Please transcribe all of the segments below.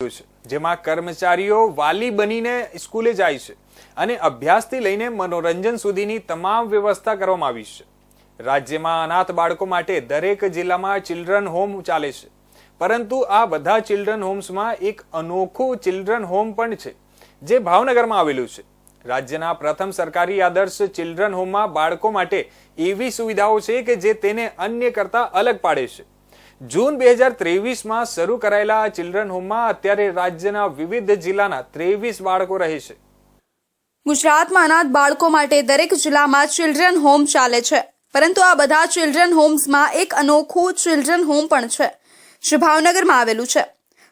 આવેલું છે, જેમાં કર્મચારીઓ વાલી બનીને સ્કૂલે જાય છે અને અભ્યાસથી લઈને મનોરંજન સુધીની તમામ વ્યવસ્થા કરવામાં આવી છે. રાજ્યમાં અનાથ બાળકો માટે દરેક જિલ્લામાં ચિલ્ડ્રન હોમ ચાલે છે, પરંતુ આ બધા ચિલ્ડ્રન હોમ્સમાં એક અનોખું ચિલ્ડ્રન હોમ પણ છે, જે ભાવનગરમાં આવેલું છે. રાજ્યના પ્રથમ સરકારી આદર્શ ચિલ્ડ્રન હોમમાં બાળકો માટે એવી સુવિધાઓ છે કે જે તેને અન્ય કરતા અલગ પાડે છે. જૂન 2023માં શરૂ કરાયેલા આ ચિલ્ડ્રન હોમમાં અત્યારે રાજ્યના વિવિધ જિલ્લાના 23 બાળકો રહે છે. ગુજરાતમાં અનાથ બાળકો માટે દરેક જિલ્લામાં ચિલ્ડ્રન હોમ ચાલે છે, પરંતુ આ બધા ચિલ્ડ્રન હોમ્સમાં એક અનોખું ચિલ્ડ્રન હોમ પણ છે, જે ભાવનગરમાં આવેલું છે.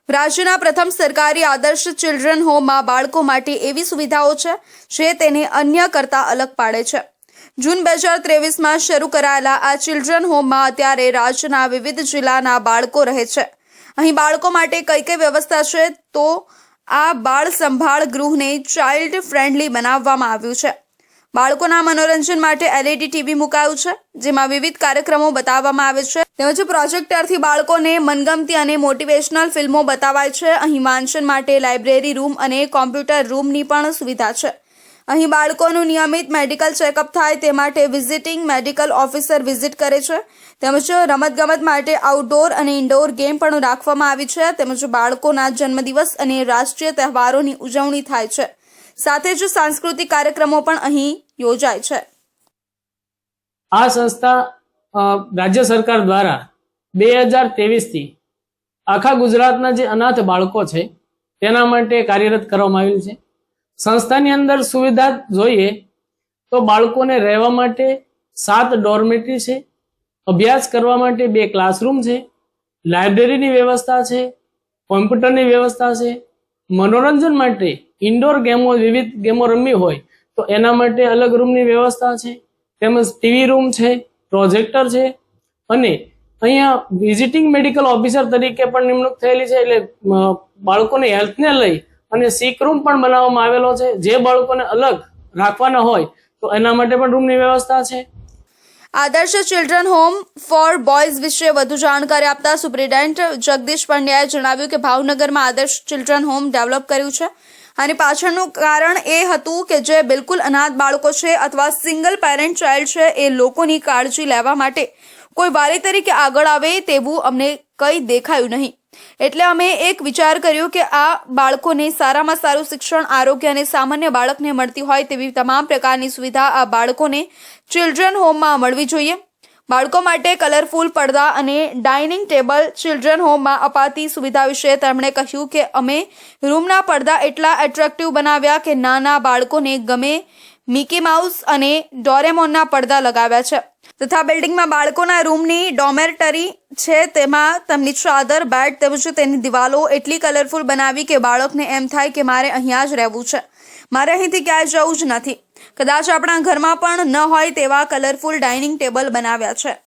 રાજ્યના પ્રથમ સરકારી આદર્શ ચિલ્ડ્રન હોમમાં બાળકો માટે એવી સુવિધાઓ છે જે તેને અન્ય કરતા અલગ પાડે છે. જૂન 2023માં શરૂ કરાયેલા આ ચિલ્ડ્રન હોમમાં અત્યારે રાજ્યના વિવિધ જિલ્લાના બાળકો રહે છે. અહીં બાળકો માટે કઈ કઈ વ્યવસ્થા છે, તો આ બાળ સંભાળ ગૃહને ચાઇલ્ડ ફ્રેન્ડલી બનાવવામાં આવ્યું છે. બાળકોના મનોરંજન માટે LED TV મુકાયું છે, જેમાં વિવિધ કાર્યક્રમો બતાવવામાં આવે છે. તેમજ પ્રોજેક્ટરથી બાળકોને મનગમતી અને મોટિવેશનલ ફિલ્મો બતાવાય છે. અહીં વાંચન માટે લાઇબ્રેરી રૂમ અને કોમ્પ્યુટર રૂમની પણ સુવિધા છે. અહીં બાળકોનું નિયમિત મેડિકલ ચેકઅપ થાય તે માટે વિઝિટિંગ મેડિકલ ઓફિસર વિઝિટ કરે છે. તેમજ રમતગમત માટે આઉટડોર અને ઇન્ડોર ગેમ પણ રાખવામાં આવી છે. તેમજ બાળકોના જન્મદિવસ અને રાષ્ટ્રીય તહેવારોની ઉજવણી થાય છે. સાથે જ સાંસ્કૃતિક કાર્યક્રમો પણ અહીં યોજાય છે. આ સંસ્થા રાજ્ય સરકાર દ્વારા 2023થી આખા ગુજરાતના જે અનાથ બાળકો છે તેના માટે કાર્યરત કરવામાં આવેલ છે. સંસ્થાની અંદર સુવિધા જોઈએ તો બાળકોને રહેવા માટે 7 ડોર્મેટરી છે, અભ્યાસ કરવા માટે 2 ક્લાસરૂમ છે, લાઇબ્રેરીની વ્યવસ્થા છે, કોમ્પ્યુટરની વ્યવસ્થા છે, મનોરંજન માટે ઇન્ડોર ગેમો વિવિધ ગેમો રમવી હોય તો એના માટે અલગ રૂમની વ્યવસ્થા છે, તેમજ ટીવી રૂમ છે, પ્રોજેક્ટર છે અને અહીંયા વિઝિટિંગ મેડિકલ ઓફિસર તરીકે પણ નિમણૂક થયેલી છે. એટલે બાળકોની હેલ્થને લઈ અને સિક રૂમ પણ બનાવવામાં આવેલો છે. જે બાળકોને અલગ રાખવાના હોય તો એના માટે પણ રૂમની વ્યવસ્થા છે. આદર્શ ચિલ્ડ્રન હોમ ફોર બોયઝ વિશે વધુ જાણકારી આપતા સુપ્રિન્ટેન્ડન્ટ જગદીશ પંડ્યાએ જણાવ્યું કે ભાવનગરમાં આદર્શ ચિલ્ડ્રન હોમ ડેવલપ કર્યું છે અને પાછળનું કારણ એ હતું કે જે બિલકુલ અનાથ બાળકો છે અથવા સિંગલ પેરેન્ટ ચાઇલ્ડ છે, એ લોકોની કાળજી લેવા માટે કોઈ વાલી તરીકે આગળ આવે તેવું અમને કંઈ દેખાયું નહીં. એટલે અમે એક વિચાર કર્યો કે આ બાળકોને સારામાં સારું શિક્ષણ, આરોગ્ય અને સામાન્ય બાળકને મળતી હોય તેવી તમામ પ્રકારની સુવિધા આ બાળકોને ચિલ્ડ્રન હોમમાં મળવી જોઈએ. બાળકો માટે કલરફુલ પડદા અને ડાઇનિંગ ટેબલ ચિલ્ડ્રન હોમમાં અપાતી સુવિધા વિશે તેમણે કહ્યું કે અમે રૂમના પડદા એટલા એટ્રેક્ટિવ બનાવ્યા કે નાના બાળકોને ગમે. મિકી માઉસ અને ડોરેમોનના પડદા લગાવ્યા છે. તથા બિલ્ડિંગમાં બાળકોના રૂમની ડોમેટરી છે, તેમાં તેમની ચાદર, બેડ તેમજ તેની દિવાલો એટલી કલરફુલ બનાવી કે બાળકને એમ થાય કે મારે અહીંયા જ રહેવું છે, મારે અહીંથી ક્યાંય જવું જ નથી. કદાચ આપણા ઘરમાં પણ ન હોય તેવા કલરફુલ ડાઇનિંગ ટેબલ બનાવ્યા છે.